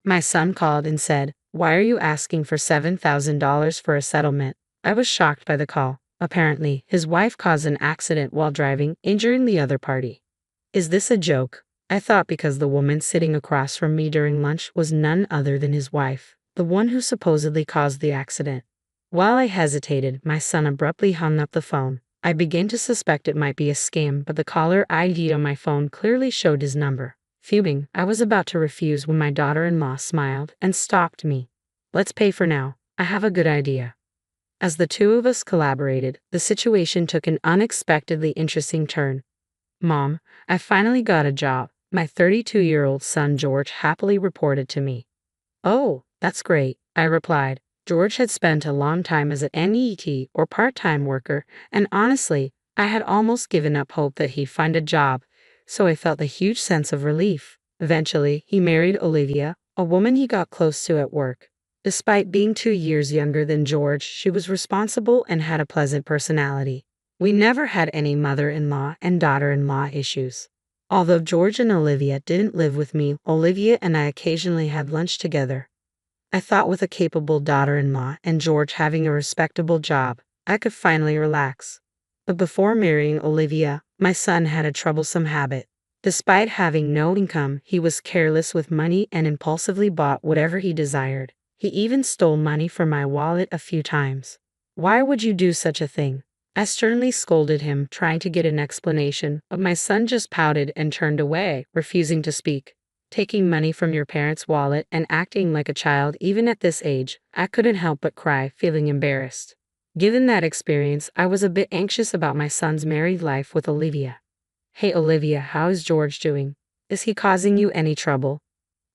My son called and said, "Why are you asking for $7,000 for a settlement?" I was shocked by the call. Apparently, his wife caused an accident while driving, injuring the other party. Is this a joke? I thought because the woman sitting across from me during lunch was none other than his wife, the one who supposedly caused the accident. While I hesitated, my son abruptly hung up the phone. I began to suspect it might be a scam, but the caller ID on my phone clearly showed his number. Fuming, I was about to refuse when my daughter-in-law smiled and stopped me. "Let's pay for now. I have a good idea." As the two of us collaborated, the situation took an unexpectedly interesting turn. "Mom, I finally got a job," my 32-year-old son George happily reported to me. "Oh, that's great," I replied. George had spent a long time as an NEET or part-time worker, and honestly, I had almost given up hope that he'd find a job, so I felt a huge sense of relief. Eventually, he married Olivia, a woman he got close to at work. Despite being 2 years younger than George, she was responsible and had a pleasant personality. We never had any mother-in-law and daughter-in-law issues. Although George and Olivia didn't live with me, Olivia and I occasionally had lunch together. I thought with a capable daughter-in-law and George having a respectable job, I could finally relax. But before marrying Olivia, my son had a troublesome habit. Despite having no income, he was careless with money and impulsively bought whatever he desired. He even stole money from my wallet a few times. "Why would you do such a thing?" I sternly scolded him, trying to get an explanation, but my son just pouted and turned away, refusing to speak. Taking money from your parents' wallet and acting like a child even at this age, I couldn't help but cry, feeling embarrassed. Given that experience, I was a bit anxious about my son's married life with Olivia. "Hey Olivia, how is George doing? Is he causing you any trouble?"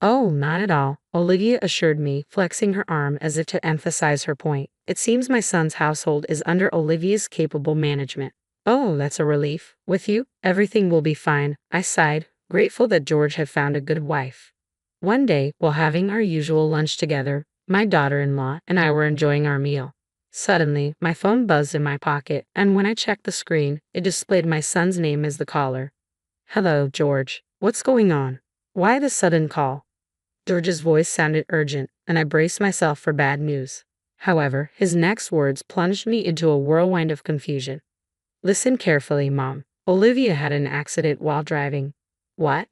"Oh, not at all," Olivia assured me, flexing her arm as if to emphasize her point. "It seems my son's household is under Olivia's capable management." "Oh, that's a relief. With you, everything will be fine," I sighed, grateful that George had found a good wife. One day, while having our usual lunch together, my daughter-in-law and I were enjoying our meal. Suddenly, my phone buzzed in my pocket, and when I checked the screen, it displayed my son's name as the caller. "Hello, George. What's going on? Why the sudden call?" George's voice sounded urgent, and I braced myself for bad news. However, his next words plunged me into a whirlwind of confusion. "Listen carefully, Mom. Olivia had an accident while driving." "What?"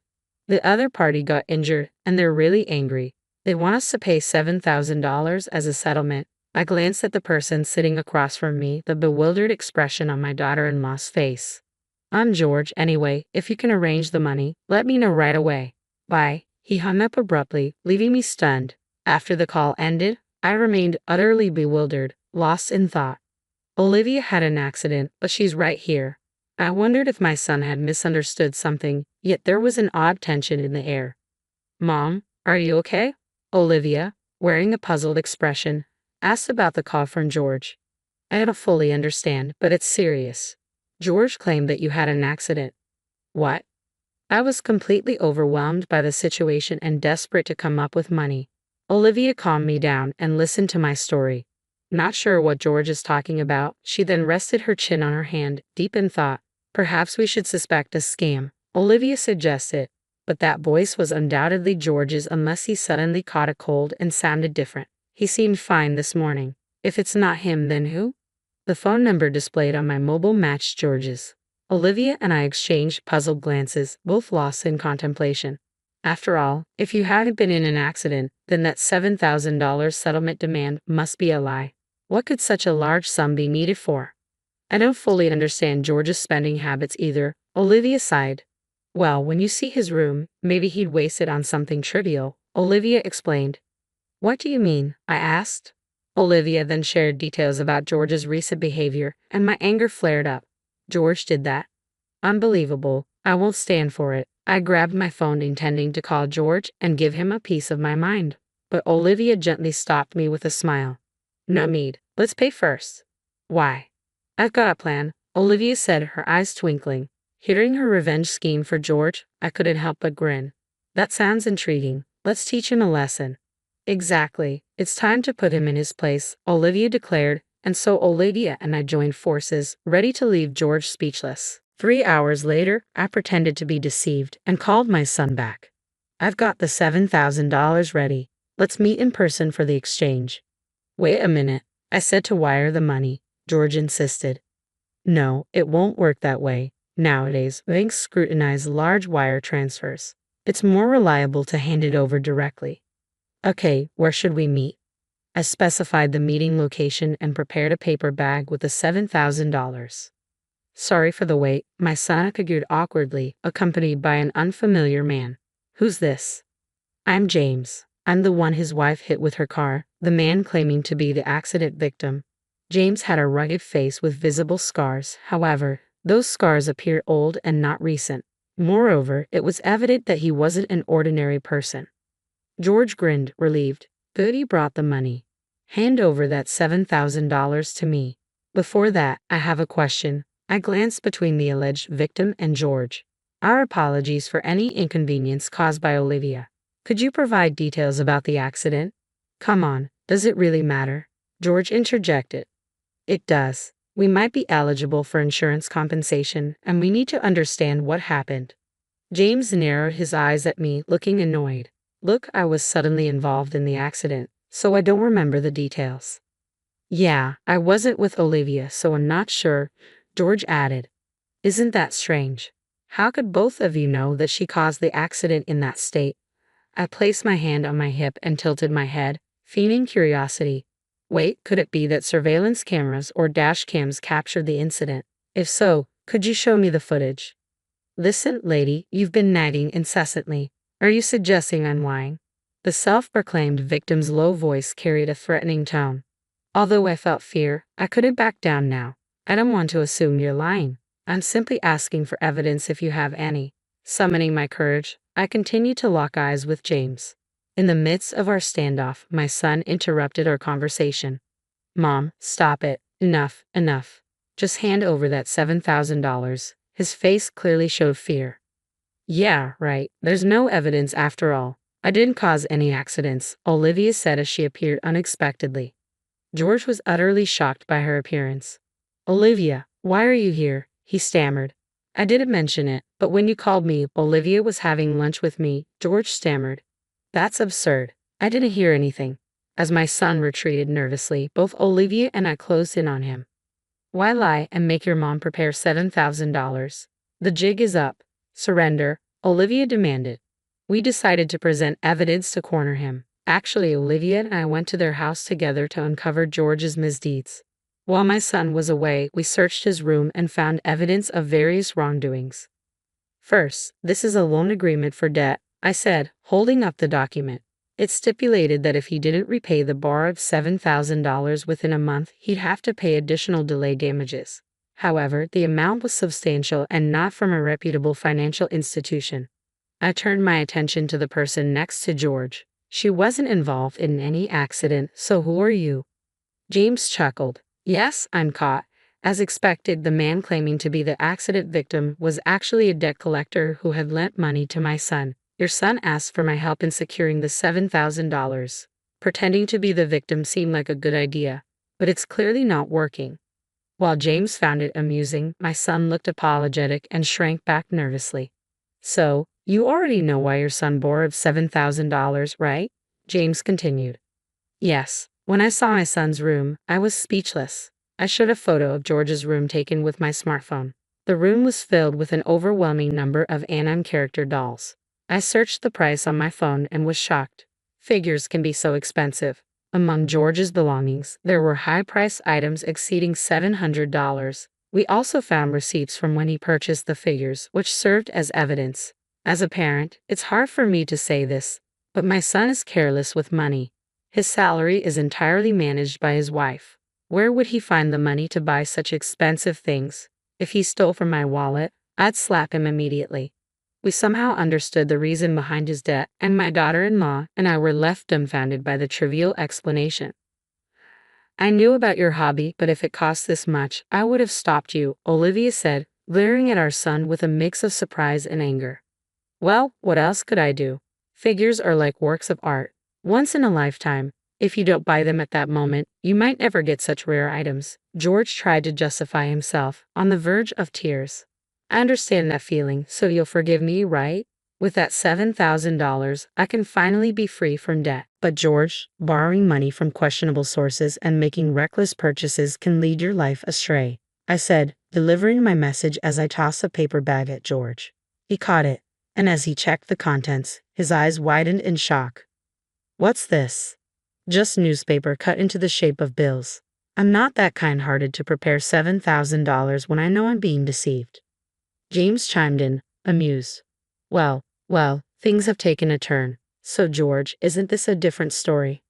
"The other party got injured, and they're really angry. They want us to pay $7,000 as a settlement." I glanced at the person sitting across from me, the bewildered expression on my daughter-in-law's face. "I'm George, anyway. If you can arrange the money, let me know right away. Bye." He hung up abruptly, leaving me stunned. After the call ended, I remained utterly bewildered, lost in thought. Olivia had an accident, but she's right here. I wondered if my son had misunderstood something, yet there was an odd tension in the air. "Mom, are you okay?" Olivia, wearing a puzzled expression, asked about the call from George. "I don't fully understand, but it's serious. George claimed that you had an accident." "What?" I was completely overwhelmed by the situation and desperate to come up with money. Olivia calmed me down and listened to my story. Not sure what George is talking about, she then rested her chin on her hand, deep in thought. "Perhaps we should suspect a scam," Olivia suggested, but that voice was undoubtedly George's unless he suddenly caught a cold and sounded different. He seemed fine this morning. If it's not him, then who? The phone number displayed on my mobile matched George's. Olivia and I exchanged puzzled glances, both lost in contemplation. After all, if you hadn't been in an accident, then that $7,000 settlement demand must be a lie. What could such a large sum be needed for? "I don't fully understand George's spending habits either," Olivia sighed. "Well, when you see his room, maybe he'd waste it on something trivial," Olivia explained. "What do you mean?" I asked. Olivia then shared details about George's recent behavior, and my anger flared up. "George did that? Unbelievable. I won't stand for it." I grabbed my phone intending to call George and give him a piece of my mind, but Olivia gently stopped me with a smile. "No need. Let's pay first." "Why?" "I've got a plan," Olivia said, her eyes twinkling. Hearing her revenge scheme for George, I couldn't help but grin. "That sounds intriguing. Let's teach him a lesson." "Exactly. It's time to put him in his place," Olivia declared, and so Olivia and I joined forces, ready to leave George speechless. 3 hours later, I pretended to be deceived and called my son back. I've got the $7,000 ready. Let's meet in person for the exchange. Wait a minute, I said to wire the money, George insisted. No, it won't work that way. Nowadays, banks scrutinize large wire transfers. It's more reliable to hand it over directly. Okay, where should we meet? I specified the meeting location and prepared a paper bag with the $7,000. Sorry for the wait, my son figured awkwardly, accompanied by an unfamiliar man. Who's this? I'm James. I'm the one his wife hit with her car, the man claiming to be the accident victim. James had a rugged face with visible scars, however, those scars appeared old and not recent. Moreover, it was evident that he wasn't an ordinary person. George grinned, relieved. Good, he brought the money. Hand over that $7,000 to me. Before that, I have a question. I glanced between the alleged victim and George. Our apologies for any inconvenience caused by Olivia. Could you provide details about the accident? Come on, does it really matter? George interjected. It does. We might be eligible for insurance compensation, and we need to understand what happened. James narrowed his eyes at me, looking annoyed. Look, I was suddenly involved in the accident, so I don't remember the details. Yeah, I wasn't with Olivia, so I'm not sure, George added. Isn't that strange? How could both of you know that she caused the accident in that state? I placed my hand on my hip and tilted my head, feigning curiosity. Wait, could it be that surveillance cameras or dash cams captured the incident? If so, could you show me the footage? Listen, lady, you've been nagging incessantly. Are you suggesting I'm lying? The self-proclaimed victim's low voice carried a threatening tone. Although I felt fear, I couldn't back down now. I don't want to assume you're lying. I'm simply asking for evidence if you have any. Summoning my courage, I continued to lock eyes with James. In the midst of our standoff, my son interrupted our conversation. Mom, stop it. Enough, enough. Just hand over that $7,000. His face clearly showed fear. Yeah, right. There's no evidence after all. I didn't cause any accidents, Olivia said as she appeared unexpectedly. George was utterly shocked by her appearance. Olivia, why are you here? He stammered. I didn't mention it, but when you called me, Olivia was having lunch with me, George stammered. That's absurd. I didn't hear anything. As my son retreated nervously, both Olivia and I closed in on him. Why lie and make your mom prepare $7,000? The jig is up. Surrender, Olivia demanded. We decided to present evidence to corner him. Actually, Olivia and I went to their house together to uncover George's misdeeds. While my son was away, we searched his room and found evidence of various wrongdoings. First, this is a loan agreement for debt, I said, holding up the document. It stipulated that if he didn't repay the borrowed $7,000 within a month, he'd have to pay additional delay damages. However, the amount was substantial and not from a reputable financial institution. I turned my attention to the person next to George. She wasn't involved in any accident, so who are you? James chuckled. Yes, I'm caught. As expected, the man claiming to be the accident victim was actually a debt collector who had lent money to my son. Your son asked for my help in securing the $7,000. Pretending to be the victim seemed like a good idea, but it's clearly not working. While James found it amusing, my son looked apologetic and shrank back nervously. So, you already know why your son borrowed $7,000, right? James continued. Yes. When I saw my son's room, I was speechless. I showed a photo of George's room taken with my smartphone. The room was filled with an overwhelming number of anime character dolls. I searched the price on my phone and was shocked. Figures can be so expensive. Among George's belongings, there were high-priced items exceeding $700. We also found receipts from when he purchased the figures, which served as evidence. As a parent, it's hard for me to say this, but my son is careless with money. His salary is entirely managed by his wife. Where would he find the money to buy such expensive things? If he stole from my wallet, I'd slap him immediately. We somehow understood the reason behind his debt, and my daughter-in-law and I were left dumbfounded by the trivial explanation. I knew about your hobby, but if it cost this much, I would have stopped you, Olivia said, glaring at our son with a mix of surprise and anger. Well, what else could I do? Figures are like works of art. Once in a lifetime. If you don't buy them at that moment, you might never get such rare items. George tried to justify himself, on the verge of tears. I understand that feeling, so you'll forgive me, right? With that $7,000, I can finally be free from debt. But George, borrowing money from questionable sources and making reckless purchases can lead your life astray, I said, delivering my message as I tossed a paper bag at George. He caught it, and as he checked the contents, his eyes widened in shock. What's this? Just newspaper cut into the shape of bills. I'm not that kind-hearted to prepare $7,000 when I know I'm being deceived. James chimed in, amused. Well, things have taken a turn. So George, isn't this a different story?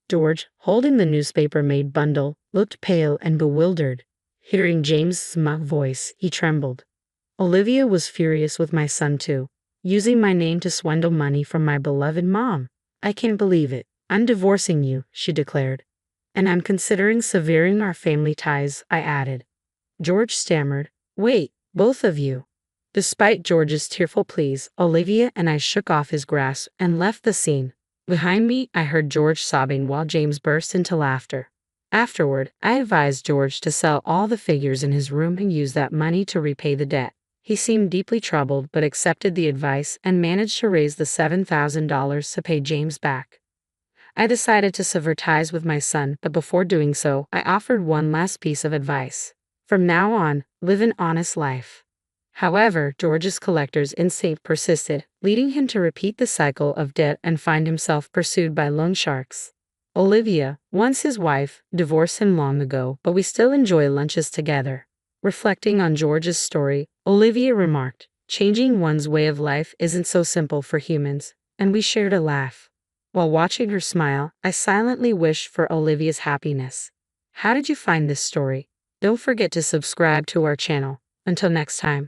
George, holding the newspaper-made bundle, looked pale and bewildered. Hearing James' smug voice, he trembled. Olivia was furious with my son too, using my name to swindle money from my beloved mom. I can't believe it. I'm divorcing you, she declared. And I'm considering severing our family ties, I added. George stammered. Wait, both of you. Despite George's tearful pleas, Olivia and I shook off his grasp and left the scene. Behind me, I heard George sobbing while James burst into laughter. Afterward, I advised George to sell all the figures in his room and use that money to repay the debt. He seemed deeply troubled but accepted the advice and managed to raise the $7,000 to pay James back. I decided to sever ties with my son, but before doing so, I offered one last piece of advice. From now on, live an honest life. However, George's collector's instinct persisted, leading him to repeat the cycle of debt and find himself pursued by loan sharks. Olivia, once his wife, divorced him long ago, but we still enjoy lunches together. Reflecting on George's story, Olivia remarked, changing one's way of life isn't so simple for humans, and we shared a laugh. While watching her smile, I silently wished for Olivia's happiness. How did you find this story? Don't forget to subscribe to our channel. Until next time.